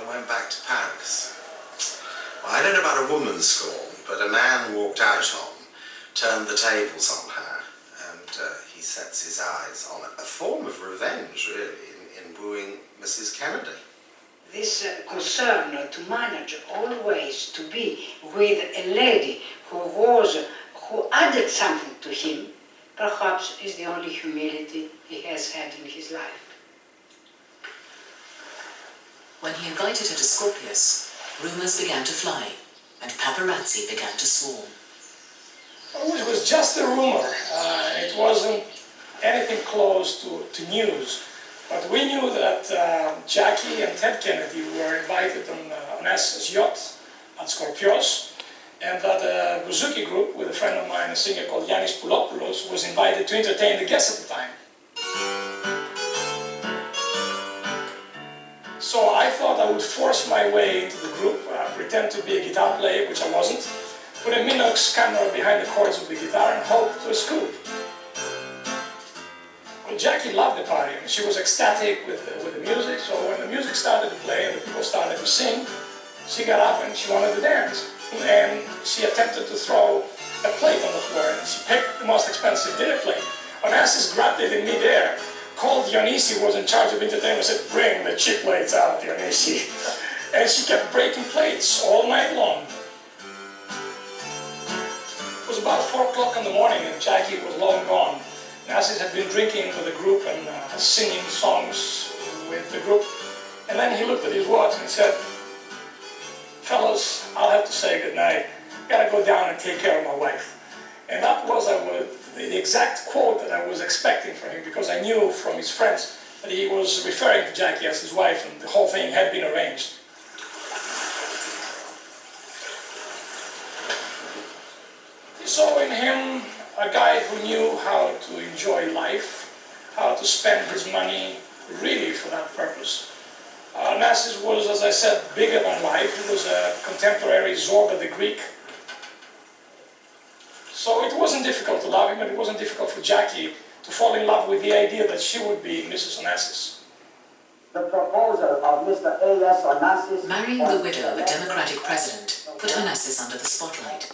went back to Paris. Well, I don't know about a woman's scorn, but a man walked out on, turned the tables on her, and he sets his eyes on a form of revenge, really, in wooing Mrs. Kennedy. This concern to manage always to be with a lady who added something to him, perhaps is the only humility he has had in his life. When he invited her to Scorpius, rumours began to fly, and paparazzi began to swarm. Oh, it was just a rumor. It wasn't anything close to news. But we knew that Jackie and Ted Kennedy were invited on Onassis' yacht at Scorpios, and that a bouzouki group with a friend of mine, a singer called Yannis Poulopoulos, was invited to entertain the guests at the time. So I thought I would force my way into the group, pretend to be a guitar player, which I wasn't, put a Minox camera behind the chords of the guitar and hope to a scoop. Well, Jackie loved the party. She was ecstatic with the music, so when the music started to play and the people started to sing, she got up and she wanted to dance. And she attempted to throw a plate on the floor, and she picked the most expensive dinner plate. Onassis grabbed it in mid-air, called Onassis, who was in charge of entertainment, and said, "Bring the cheap plates out, Onassis." And she kept breaking plates all night long. It was about 4 o'clock in the morning and Jackie was long gone. Onassis had been drinking with the group and singing songs with the group. And then he looked at his watch and said, "Fellas, I'll have to say goodnight. Gotta go down and take care of my wife." And that was the exact quote that I was expecting from him, because I knew from his friends that he was referring to Jackie as his wife and the whole thing had been arranged. He saw in him a guy who knew how to enjoy life, how to spend his money really for that purpose. Onassis was, as I said, bigger than life. He was a contemporary Zorba the Greek. So it wasn't difficult to love him, and it wasn't difficult for Jackie to fall in love with the idea that she would be Mrs. Onassis. The proposal of Mr. A.S. Onassis... Marrying the widow of a Democratic president put Onassis under the spotlight.